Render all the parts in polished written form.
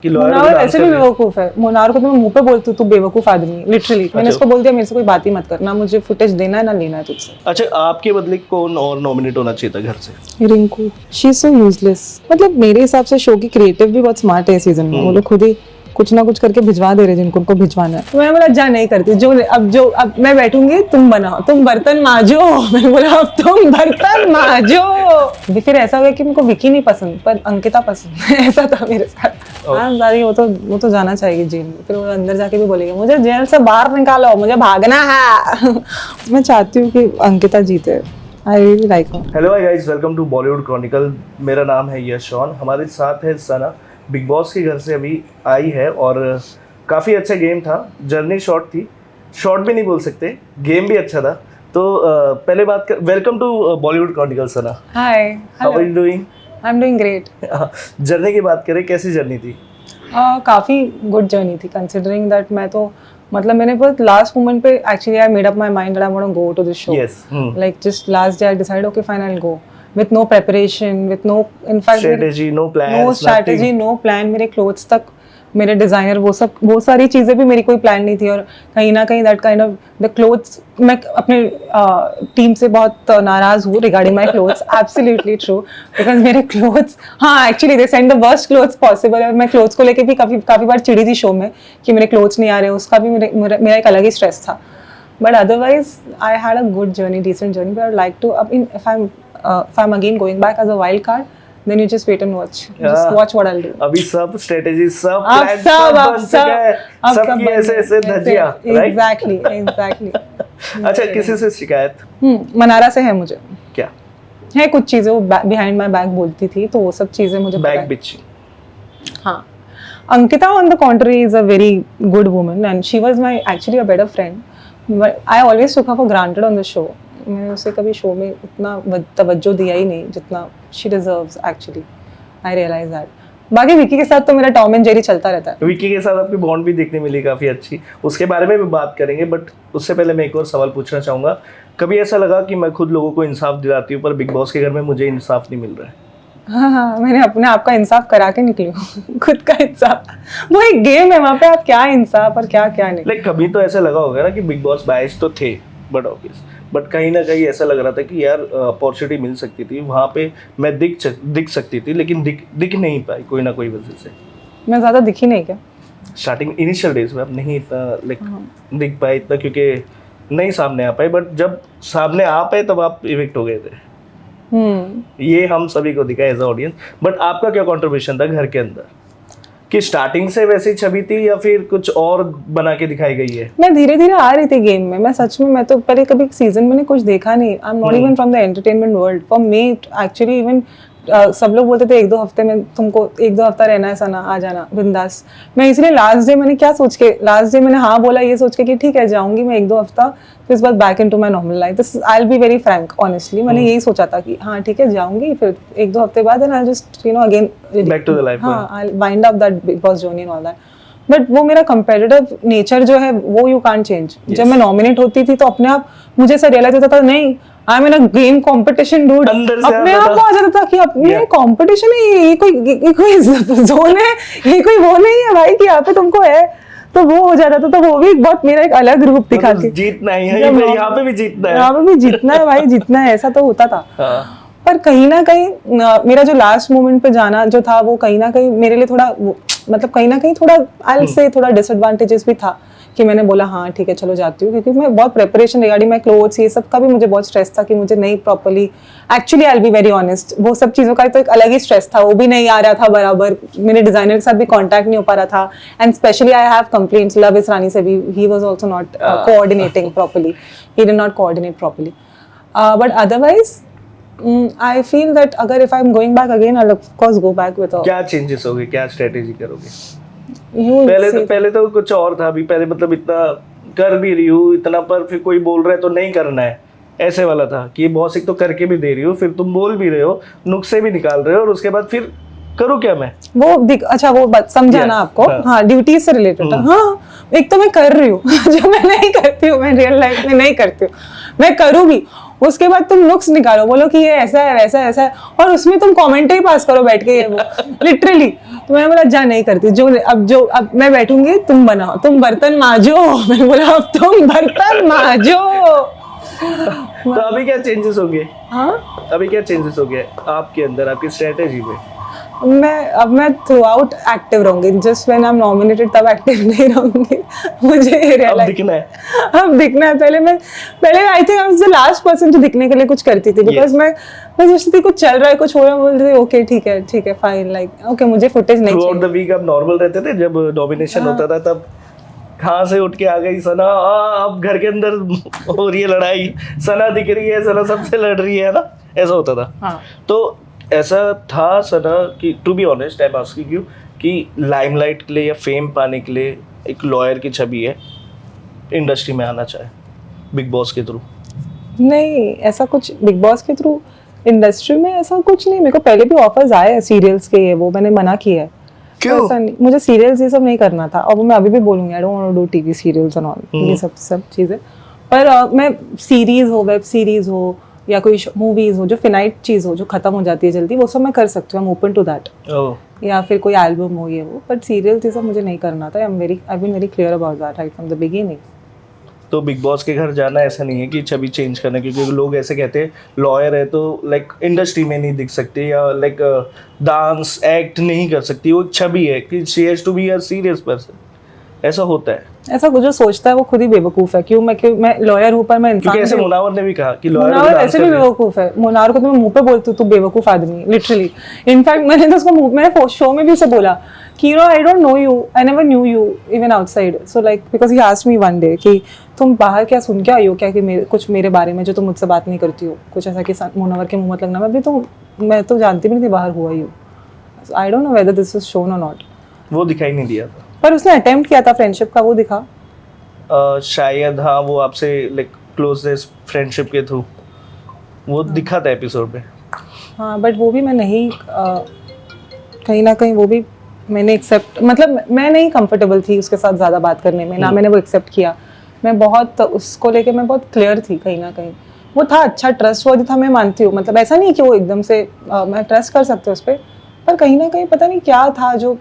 कि मुनावर ऐसे भी बेवकूफ है। मुनावर को तो मैं मुंह पे बोलती हूँ तू बेवकूफ आदमी है, लिटरली। मैंने उसको बोल दिया मेरे से कोई बात ही मत कर, ना मुझे फुटेज देना है ना लेना है तुझसे। अच्छा, आपके बदले कौन और नॉमिनेट होना चाहिए था घर से? Rinku, she is so useless. मतलब मेरे हिसाब से शो की क्रिएटिव भी बहुत स्मार्ट है सीजन में। वो लोग खुद ही कुछ ना कुछ करके भिजवा दे रहे जिनको उनको भिजवाना है। तो मैं बोला जा नहीं करती, अब मैं बैठूंगी, तुम बनाओ, तुम बर्तन मांजो। मैंने बोला अब तुम बर्तन मांजो। फिर ऐसा हो गया कि मुझको विकी नहीं पसंद पर अंकिता पसंद है। ऐसा था मेरे साथ। हाँ दादी, वो तो जाना चाहिए जेल में। फिर वो अंदर जाके भी बोलेगी मुझे जेल से बाहर निकालो, मुझे भागना है। मैं चाहती हूँ कि अंकिता जीते। I really like her. Hello guys, welcome to Bollywood Chronicle. मेरा नाम है यश और हमारे साथ है सना। बिग बॉस के घर से अभी आई है और काफ़ी अच्छा गेम था। जर्नी शॉर्ट थी, शॉर्ट भी नहीं बोल सकते, गेम भी अच्छा था। तो पहले बात कर, welcome to Bollywood Chronicle Sana. Hi, how are you doing? I am doing great. Journey की बात करें, कैसी जर्नी थी? काफ़ी गुड जर्नी थी कंसिडरिंग दैट मैं तो मतलब मैंने बहुत लास्ट मोमेंट पे actually I made up my mind that I want to go to this show. Like just last day I decide okay fine I will go with no preparation, with no in fact strategy, no plans, no strategy, no plan। मेरे clothes तक, मेरे designer, वो सारी चीजें भी मेरी कोई plan नहीं थी। और कहीं ना कहीं that kind of the clothes, मैं अपने टीम से बहुत नाराज हूँ regarding my clothes. Absolutely true, because मेरे क्लोथ्स, हाँ actually they send the worst clothes possible. और मैं क्लोथ्स को लेके भी काफी बार चिड़ी थी शो में कि मेरे क्लोथ्स नहीं आ रहे, उसका भी मेरा एक अलग ही स्ट्रेस था। But otherwise I had a good journey, decent journey. But I like to अब इन if I'm again going back as a wild card, then you just wait and watch. Just watch what I'll do. अभी सब strategy, सब plan सब बन चुका है, सबकी ऐसे धज्जियां, राइट? Exactly. अच्छा, किसी से शिकायत? मनारा से है मुझे। क्या है? कुछ चीजें वो बिहाइंड माय बैक बोलती थी, तो वो सब चीजें मुझे बैक बिचिंग। हाँ, Ankita on the contrary is a very good woman and she was my actually a better friend. But I always took her for granted on the show. मैंने उसे कभी शो में उतना तवज्जो दिया ही नहीं जितना she deserves actually. I realise that. बाकी विकी के साथ तो मेरा टॉम एंड जेरी चलता रहता है। विकी के साथ आपकी बॉन्ड भी देखने मिली काफी अच्छी, उसके बारे में भी बात करेंगे। बट उससे पहले मैं एक और सवाल पूछना चाहूंगा, कभी ऐसा लगा कि मैं खुद लोगों को इंसाफ दिलाती हूँ पर बिग बॉस के घर में मुझे इंसाफ नहीं मिल रहा है? हाँ, मैंने अपने आप का इंसाफ करा के निकली हूँ। खुद का इंसाफ, वो एक गेम है, वहाँ पे आप क्या इंसाफ और क्या नहीं। लाइक कभी तो ऐसा लगा होगा ना कि बिग बॉस बायस तो थे बट कहीं ना कहीं ऐसा लग रहा था कि यार अपॉर्चुनिटी मिल सकती थी वहाँ पे, मैं दिख सकती थी, लेकिन दिख नहीं पाई कोई ना कोई वजह से। मैं ज़्यादा दिखी नहीं क्या स्टार्टिंग इनिशियल डेज में? अब नहीं इतना लाइक दिख पाए इतना, क्योंकि नहीं सामने आ पाए। बट जब सामने आ पाए तब आप इविक्ट हो गए थे। ये हम सभी को दिखा एज अ ऑडियंस। बट आपका क्या कंट्रीब्यूशन था घर के अंदर, कि स्टार्टिंग से वैसी छवि थी या फिर कुछ और बना के दिखाई गई है? मैं धीरे धीरे आ रही थी गेम में। मैं सच में, मैं तो पहले कभी सीजन में कुछ देखा नहीं। I am not even from the entertainment world. For me actually even सब लोग बोलते थे 1-2 हफ्ते में तुमको 1-2 हफ्ता रहना है सना, आ जाना बिंदास। मैं इसलिए लास्ट डे मैंने क्या सोच के, लास्ट डे मैंने हाँ बोला ये सोच के कि ठीक है जाऊंगी मैं 1-2 हफ्ता, फिर इस बार back into my normal life. This I will be very frank honestly, मैंने यही सोचा था कि हाँ ठीक है जाऊंगी, फिर 1-2 हफ्ते बाद and I just again back to the life. हाँ, I will wind up that Bigg Boss journey and all that. But वो मेरा कंपेटिटिव नेचर जो है वो यू कांट चेंज। जब मैं नॉमिनेट होती थी तो अपने आप मुझे ऐसा रियलाइज होता था नहीं I am in a game competition dude. अपने आप को आ जाता था कि अपने कंपटीशन है, ये कोई जोन है, ये कोई वो नहीं है भाई कि यहाँ पे तुमको है। तो वो हो जाता था। तो वो भी बहुत मेरा एक अलग रूप दिखा के जीतना ही है, यहाँ पे भी जीतना है, यहाँ पे भी जीतना है भाई, जीतना है, ऐसा तो होता था। पर कहीं ना कहीं मेरा जो लास्ट मोमेंट पे जाना जो था वो कहीं ना कहीं मेरे लिए थोड़ा मतलब कहीं ना कहीं थोड़ा आई से थोड़ा डिसएडवांटेजेस भी था कि मैंने बोला हाँ ठीक है चलो जाती हूँ, क्योंकि मैं बहुत प्रिपरेशन रिगार्डिंग माय क्लोथ्स ये सब का भी मुझे बहुत स्ट्रेस था कि मुझे नहीं properly, actually I will be very honest, वो सब चीज़ों का तो एक अलग ही स्ट्रेस था। वो भी नहीं आ रहा था बराबर, मेरे डिजाइनर के साथ भी कॉन्टैक्ट नहीं हो पा रहा था। And specially I have complaints love इस रानी से भी, he was also not coordinating properly, he did not coordinate properly. But otherwise I feel that अगर if I'm going back again, I'll of course go back with a. क्या changes होंगे, क्या strategy करोगे? पहले तो कुछ और था, अभी पहले मतलब इतना कर भी रही हूँ इतना, पर फिर कोई बोल रहा है तो नहीं करना है, ऐसे वाला था कि बॉस एक तो करके भी दे रही हो, फिर तुम बोल भी रहे हो, नुक्से भी निकाल रहे हो, और उसके बाद फिर करूँ क्या मैं? वो अच्छा वो बात समझा ना आपको? हाँ, ड्यूटी से रिलेटेड था। हाँ, एक तो मैं कर रही हूँ जो मैं नहीं करती हूँ, मैं रियल लाइफ में नहीं करती हूँ। मैं करूँ भी, उसके बाद तुम नुक्स निकालो, बोलो कि ये ऐसा है वैसा ऐसा है, और उसमें तुम कमेंट्री पास करो बैठ के, ये वो लिटरली। तो मैंने बोला जा नहीं करती, अब मैं बैठूंगी, तुम बनाओ, तुम बर्तन मांजो। मैंने बोला अब तुम बर्तन मांजो। तो अभी क्या चेंजेस हो गए? हाँ, अभी क्या चेंजेस हो गए आपके अंदर, आपकी स्ट्रेटेजी में? मैं थ्रू आउट एक्टिव रहूंगी, just when I am nominated तब एक्टिव नहीं रहूंगी। मुझे ये अब रियलाइज, दिखना है। अब दिखना है। पहले I think I was the last person जो दिखने के लिए कुछ करती थी, बिकॉज मैं सोचती थी कुछ चल रहा है, कुछ हो रहा है, बोलती थी ओके ठीक है फाइन, लाइक ओके मुझे फुटेज नहीं थ्रू आउट चाहिए। द वीक आप नॉर्मल रहते थे, जब डोमिनेशन होता था तब कहाँ से उठ के आ गई सना, अब घर के अंदर हो रही है लड़ाई, सना दिख रही है, सना सबसे लड़ रही है ना, ऐसा होता था। हाँ। तो ऐसा था सना कि to be honest I am asking you कि लाइमलाइट के लिए या फेम पाने के लिए एक लॉयर की छवि है, इंडस्ट्री में आना चाहे बिग बॉस के थ्रू? नहीं, ऐसा कुछ बिग बॉस के थ्रू इंडस्ट्री में ऐसा कुछ नहीं। मेरे को पहले भी ऑफर्स आए हैं सीरियल्स के, ये वो मैंने मना किया है। क्यों? ऐसा नहीं, मुझे सीरियल्स ये सब नहीं करना था, और मैं अभी भी बोलूंगी I don't want to do TV serials and all, ये सब चीजें। पर मैं सीरीज हो, वेब सीरीज हो, या कोई मूवीज हो जो फिनाइट चीज हो, जो खत्म हो जाती है जल्दी, वो सब मैं कर सकती हूँ, I am open to that. या फिर कोई एल्बम हो ये वो, बट सीरियल्स ये सब मुझे नहीं करना था। I been very clear about that right from the beginning. तो बिग बॉस के घर जाना ऐसा नहीं है कि छवि चेंज करना, क्योंकि लोग ऐसे कहते हैं लॉयर है तो लाइक इंडस्ट्री में नहीं दिख सकते, या लाइक डांस एक्ट नहीं कर सकती, वो एक छवि है कि she has to be a serious person, ऐसा होता है। ऐसा जो सोचता है वो खुद ही बेवकूफ है। क्यों मैं लॉयर हूँ पर मैं इंसान क्योंकि ऐसे भी हूँ। मुनावर ने भी कहा कि लॉयर मुनावर ऐसे भी बेवकूफ है। मुनावर को तो मैं मुंह पे बोलती हूँ तू बेवकूफ आदमी, लिटरली। इनफैक्ट मैंने तो उसको मैंने शो में भी उसे बोला कि I don't know you, I never knew you even outside, so like because he asked me one day कि तुम बाहर क्या सुन के आई हो क्या, कि कुछ मेरे बारे में जो तुम मुझसे बात नहीं करती हो, कुछ ऐसा कि मुनावर के मुंह मत लगना। मैं तो जानती भी नहीं थी बाहर हुआ ही हो। I don't know whether this is shown और नॉट। वो दिखाई नहीं दिया था, पर उसने अटेम्प्ट किया था फ्रेंडशिप का, वो दिखा। शायद हाँ, वो आपसे लाइक क्लोजनेस फ्रेंडशिप के थ्रू वो दिखा था एपिसोड में। हाँ, बट वो भी मैं नहीं कहीं ना कहीं वो भी मैंने एक्सेप्ट, मतलब मैं नहीं कंफर्टेबल थी उसके साथ ज़्यादा बात करने में, ना मैंने वो एक्सेप्ट किया। मैं बहुत उसको लेके मैं बहुत क्लियर थी कहीं ना कहीं। वो था अच्छा, ट्रस्टवर्दी था, मैं मानती हूँ। मतलब ऐसा नहीं कि वो एकदम से मैं ट्रस्ट कर सकती हूँ उस पर कहीं ना कहीं पता नहीं क्या था जो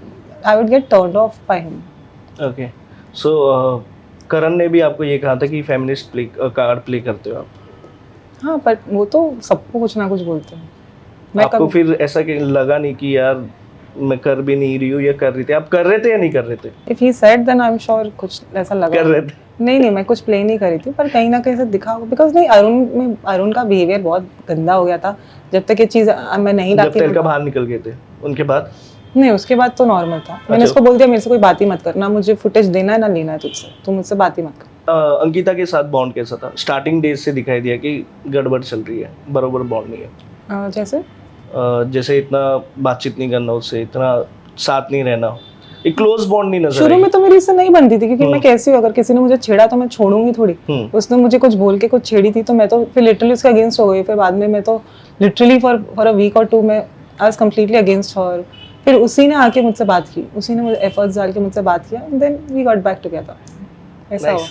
I would get turned off by him. Okay, so Karan ने भी आपको ये कहा था कि फेमिनिस्ट कार्ड प्ले करते हो आप। हाँ, बट वो तो सबको कुछ ना कुछ बोलते हैं। आपको फिर ऐसा कि लगा नहीं कि यार मैं कर भी नहीं रही हूँ या कर रही थी? आप कर रहे थे या नहीं कर रहे थे? If he said then I am sure कुछ ऐसा लगा। कर रहे थे? नहीं, मैं कुछ प्ले नहीं करी थी, पर कहीं ना कहीं से दिखा होगा। बिकॉज नहीं, अरुण का बिहेवियर बहुत गंदा हो गया था जब तक ये चीज़ मैं नहीं लाती। जब तेल का बाहर निकल गए थे उनके बाद? नहीं, उसके बाद तो नॉर्मल था। मैंने उसको बोल दिया मेरे से कोई बात ही मत कर, ना मुझे फुटेज देना है ना लेना है तुझसे, तू मुझसे बात ही मत कर। अंकिता के साथ बॉन्ड कैसा था? स्टार्टिंग डेज से दिखाई दिया कि गड़बड़ चल रही है, बरोबर बॉन्ड नहीं है। जैसे इतना बातचीत नहीं करना उससे, इतना साथ नहीं रहना, एक क्लोज बॉन्ड नहीं नजर शुरू में तो मेरी इससे नहीं बनती थी, क्योंकि मैं कैसी हूँ, अगर किसी ने मुझे छेड़ा तो मैं छोड़ूंगी थोड़ी। उसने मुझे कुछ बोल के कुछ छेड़ी थी तो मैं तो फिर लिटरली उसके अगेंस्ट हो गई। फिर बाद में मैं तो लिटरली फॉर अ वीक और टू मैं I was completely against her. फिर उसी ने आके मुझसे बात की, उसी ने मुझे एफर्ट्स डाल के मुझसे बात किया, then we got back together. ऐसा हुआ।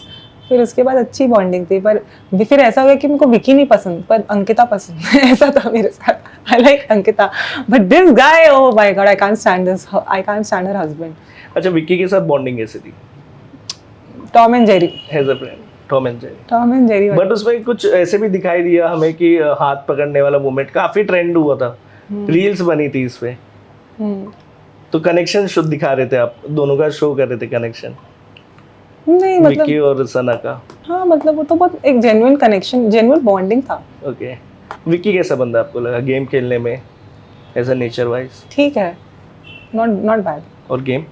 फिर उसके बाद अच्छी बॉन्डिंग थी। पर फिर ऐसा हो गया कि मेरे को विकी नहीं पसंद पर अंकिता पसंद है। ऐसा था मेरे साथ। I like Ankita but this guy, oh my god, I can't stand her husband. अच्छा, विक्की के साथ बॉन्डिंग कैसी थी? Tom and Jerry, as a friend, Tom and Jerry. But उसमें कुछ ऐसे भी दिखाई दिया हमें कि हाथ पकड़ने वाला मूवमेंट काफी ट्रेंड हुआ था, रील्स बनी थी इस पे। तो कनेक्शन शुद्ध दिखा रहे थे आप दोनों का, शो कर रहे थे कनेक्शन नहीं, मतलब विक्की और सना का। हाँ, मतलब वो तो बहुत एक जेन्युइन कनेक्शन, जेन्युइन बॉन्डिंग था। ओके, विक्की कैसा बंदा आपको लगा गेम खेलने में, एज अ नेचर वाइज? ठीक है, नॉट बैड। और game,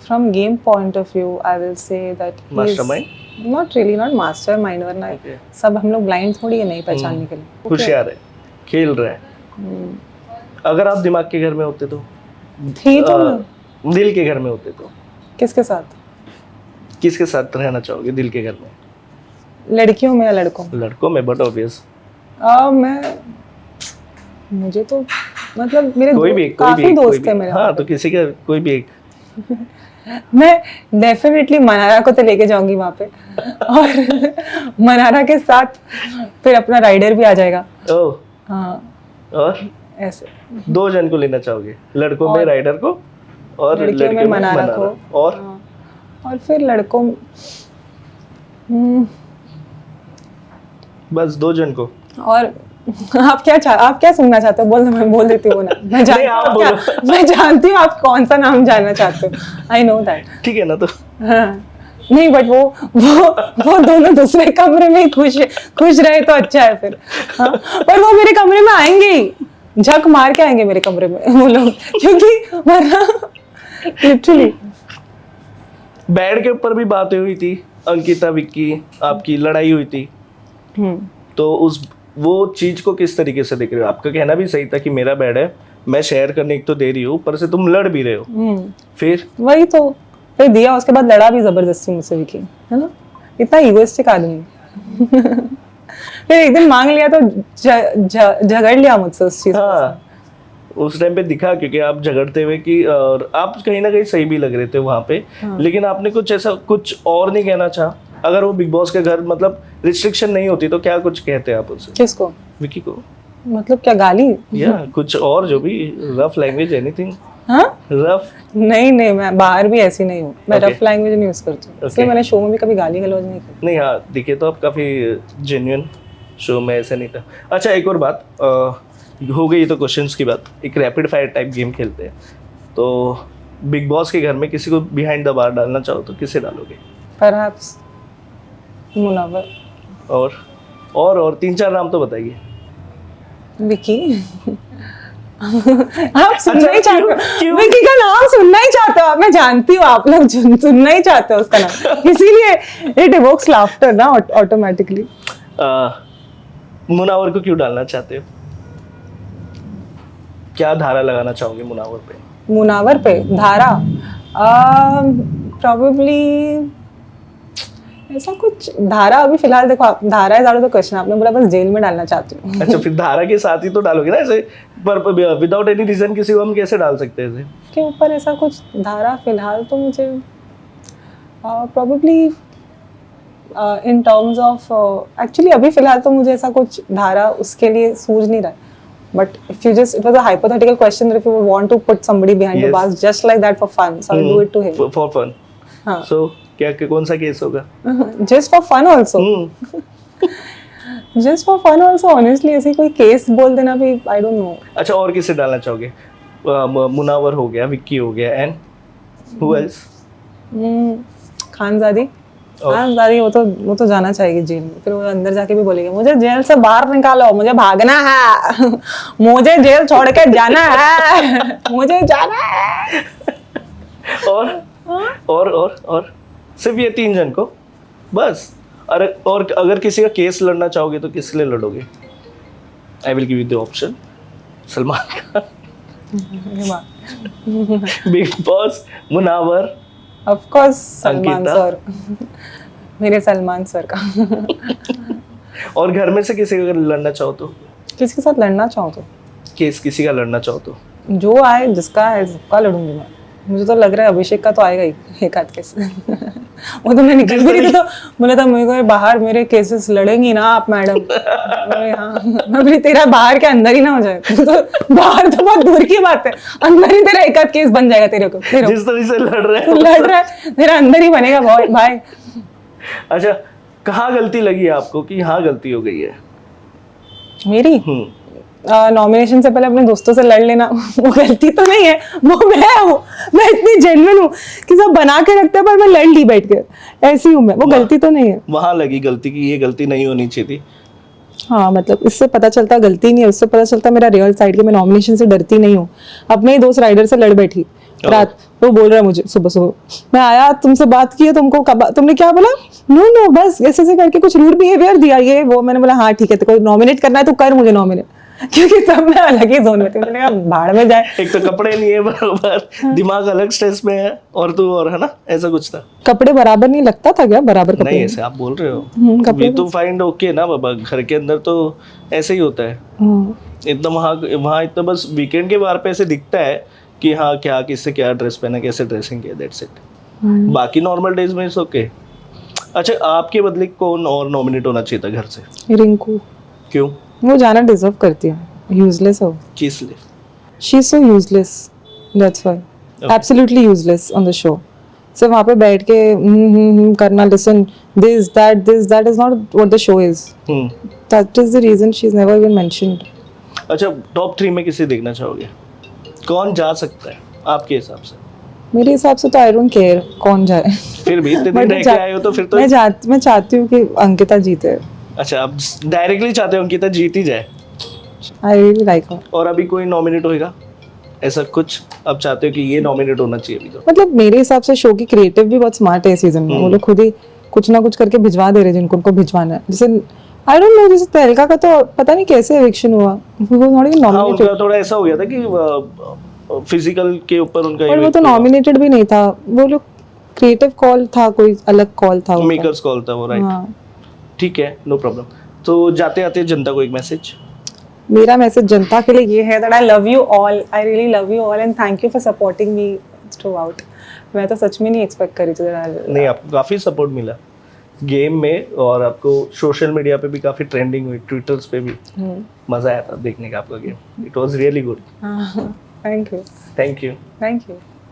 from game point of view I will say that mastermind? Not really, not mastermind, वरना सब हम लोग ब्लाइंड थोड़ी है नहीं पहचानने के लिए। होशियार है, खेल रहा है। अगर आप दिमाग के घर में होते तो? थी तो दिल के घर में होते तो? किसके साथ? किसके साथ रहना चाहोगे दिल के घर में? लड़कियों में या लड़कों? लड़कों में, बट ऑब्वियस। मुझे तो मतलब मेरे कोई भी काफी दोस्त है मेरे। हाँ, तो किसी का कोई भी एक। मैं डेफिनेटली मनारा को तो लेके जाऊंगी वहां पे, और मनारा के साथ फिर अपना राइडर भी आ जाएगा। ओह, हाँ और ऐसे 2 जन को लेना चाहोगे, लड़कों में राइडर को और लड़कियों में लड़कियों में मनारा मनारा, को। और हाँ, और फिर लड़कों बस 2 जन को। और आप क्या सुनना चाहते हो? मैं बोल देती हूँ ना, मैं जानती आप हूँ बोलो। मैं जानती हूँ आप कौन सा नाम जानना चाहते हो, आई नो दैट। ठीक है ना, तो हाँ नहीं, बट वो दोनों दूसरे कमरे में ही खुश रहे तो अच्छा है फिर। हाँ, पर वो मेरे कमरे में आएंगे ही, झक मार के आएंगे मेरे कमरे में वो लोग, क्योंकि वरना लिटरली। बेड के ऊपर भी बातें हुई थी, अंकिता विक्की आपकी लड़ाई हुई थी, तो वो चीज को किस तरीके से देख रहे हो? आपका कहना भी सही था कि मेरा बेड है, मैं शेयर करने एक तो दे रही हूँ, ऊपर से तुम लड़ भी रहे हो। फिर वही तो, फिर दिया, उसके बाद लड़ा भी जबरदस्ती मुझसे विकी, है ना, इतना इगोइस्टिक आदमी। फिर एक दिन मांग लिया तो झगड़ लिया मुझसे उस चीज। हाँ, उस टाइम पे दिखा, क्योंकि आप झगड़ते हुए कि, और आप कहीं ना कहीं सही भी लग रहे थे वहां पे। लेकिन आपने कुछ ऐसा कुछ और नहीं कहना चाहा? अगर वो बिग बॉस के घर मतलब रिस्ट्रिक्शन नहीं होती तो क्या कुछ कहते आप उसे? किसको? विकी को। मतलब क्या, गाली या कुछ और जो भी रफ लैंग्वेज, एनीथिंग? हाँ रफ? नहीं, मैं बाहर भी ऐसी नहीं हूँ, मैं रफ लैंग्वेज नहीं यूज करती हूँ, इसलिए मैंने शो में भी कभी गाली गलौज नहीं की। नहीं, हाँ दिखे तो आप काफी जेन्युइन, शो में ऐसा नहीं था। अच्छा, एक और बात, हो गई तो क्वेश्चंस की बात, एक रैपिड फायर टाइप गेम खेलते हैं। तो बिग बॉस के घर में किसी को बिहाइंड द बार डालना चाहो तो किसे डालोगे? परहैप्स मुनावर। और 3-4 नाम तो बताइए। विकी। आप सुनना ही अच्छा, चाहते क्यों? हो विकी का नाम, सुनना ही चाहते हो, मैं जानती हूँ आप लोग सुनना ही चाहते हो उसका नाम, इसीलिए इट इवोक्स लाफ्टर ना ऑटोमेटिकली। मुनावर को क्यों डालना चाहते हो? क्या धारा लगाना चाहोगे मुनावर पे? मुनावर पे धारा, प्रॉबेबली ऐसा कुछ धारा अभी फिलहाल, देखो आप, धारा है ज़्यादा तो क्वेश्चन, आपने बोला बस जेल में डालना चाहती हूँ। अच्छा, फिर धारा के साथ ही तो डालोगे ना ऐसे, पर विदाउट एनी रीजन किसी को हम कैसे डाल सकते हैं ऐसे? के ऊपर ऐसा कुछ धारा फिलहाल तो मुझे probably in terms of, actually अभी फिलहाल तो मुझे ऐसा कुछ धारा उसके लिए सूझ नहीं रहा है। But if you just, it was a hypothetical question that if you want to put somebody behind the bars just like that for fun, so I'll do it to him. For fun. हाँ. So क्या कौन सा case होगा? Just for fun also. Just for fun also, honestly ऐसे कोई case बोल देना भी, I don't know. अच्छा, और किसे डालना चाहोगे? मुनावर हो गया, विक्की हो गया, and who else? Khanzaadi. Khanzaadi वो तो जाना चाहिए जेल में, फिर वो अंदर जाके भी बोलेगा मुझे जेल से बाहर निकालो, मुझे भागना है, मुझे जेल छोड़ के जाना है, मुझे जाना है। और सिर्फ ये 3 जन को बस? और अगर किसी का केस लड़ना चाहोगे तो किस लिए लड़ोगे? I will give you the option. Salman Khan, Bigg Boss, Munawar, of course Salman sir, मेरे सलमान सर का। और घर में से किसी का लड़ना चाहो तो? किसके साथ लड़ना चाहो तो? केस किसी का लड़ना चाहो तो? जो आए, जिसका है सबका लड़ूंगी मैं। मुझे तो लग रहा है अभिषेक का तो आएगा ही एक आध केस। वो तो मैं निकल भी रही थी तो बोला था मेरे को, बाहर मेरे केसेस लड़ेंगी ना आप मैडम? हाँ, मैं बोली तेरा बाहर के अंदर ही ना हो जाए, तो बाहर तो बहुत दूर की बात है, अंदर ही तेरा एक आध केस बन जाएगा तेरे को। जिस तरह से लड़ रहा है तेरा अंदर ही बनेगा भाई। अच्छा, कहाँ गलती लगी आपको कि हाँ गलती हो गई है? मेरी नॉमिनेशन से पहले अपने दोस्तों से लड़ लेना, वो गलती तो नहीं है, वो मैं इतनी जेन्युइन हूँ कि सब बना के रखते हैं, पर मैं लड़ ली बैठ के, ऐसी हूँ मैं, वो गलती तो नहीं है। वहां लगी गलती की ये गलती नहीं होनी चाहिए थी। हाँ, मतलब इससे पता चलता गलती नहीं है, उससे पता चलता मेरा रियल साइड के, मैं नॉमिनेशन से डरती नहीं हूँ। अपने ही दोस्त राइडर से लड़ बैठी रात, वो बोल रहा है मुझे सुबह, मैं आया तुमसे बात की है, तुमने क्या बोला? नो बस ऐसे ऐसे करके कुछ रूड बिहेवियर दिया ये वो। मैंने बोला हाँ ठीक है, तो नॉमिनेट करना है तो कर मुझे नॉमिनेट, क्योंकि सब मैं अलग ही जोन में थी। मैंने कहा भाड़ में जाए, एक तो कपड़े नहीं है बराबर, दिमाग अलग स्ट्रेस में है, और तू और है ना, ऐसा कुछ था। कपड़े बराबर नहीं लगता था क्या? बराबर कपड़े नहीं, ऐसे आप बोल रहे हो, वी तो फाइंड ओके ना बाबा, घर के अंदर तो ऐसे ही होता है। इतना वहाँ इतना बस वीकेंड के बार पे ऐसे दिखता है कि हाँ क्या किससे क्या ड्रेस पहना, कैसे ड्रेसिंग किया, दैट्स इट। बाकी नॉर्मल डेज में इट्स ओके। अच्छा, आपके बदले कौन और नॉमिनेट होना चाहिए था घर से? रिंकू, क्यों? वो जाना डिजर्व करती है, यूजलेस हो, किस लिए? She is so useless, that's why, absolutely useless on the show. सिर्फ वहाँ पे बैठ के करना, listen this that is not what the show is, that is the reason she is never even mentioned. अच्छा, टॉप 3 में किसे देखना चाहोगे? कौन जा सकता है आपके हिसाब से? मेरे हिसाब से तो आई डोंट केयर कौन जाए, फिर भी इतने दिन But रह के आए हो तो फिर तो मैं चाहती हूँ कि अंकिता जीते। अच्छा, आप डायरेक्टली चाहते हो अंकिता जीत ही जाए? आई रियली लाइक हर। और अभी कोई नॉमिनेट होएगा ऐसा कुछ आप चाहते हो कि ये नॉमिनेट होना चाहिए अभी? तो मतलब मेरे हिसाब से शो की क्रिएटिव भी बहुत स्मार्ट है इस सीजन में, वो लोग खुद ही कुछ ना कुछ करके भिजवा दे रहे हैं जिनको उनको भिजवाना है। जैसे आई डोंट नो, जैसे तहलका का तो पता नहीं कैसे एविक्शन हुआ, वो नॉट इवन हाँ, नॉमिनेटेड। उनका थोड़ा ऐसा हो गया था कि फिजिकल के ऊपर उनका और वो तो नॉमिनेटेड भी नहीं था, वो लोग क्रिएटिव कॉल था, कोई अलग कॉल था, मेकर्स कॉल था वो, राइट? हाँ। ठीक है, नो प्रॉब्लम। तो जाते आते जनता को एक मैसेज। मेरा मैसेज जनता के लिए ये है that I love you all, I really love you all and thank you for supporting me through out. मैं तो सच में नहीं एक्सपेक्ट करी थी। नहीं, आपको काफ़ी सपोर्ट मिला गेम में, और आपको सोशल मीडिया पे भी काफ़ी ट्रेंडिंग हुई, ट्विटर्स पे भी। मज़ा आया था देखने का आपका game, it was really good. Thank you. Thank you. Thank you.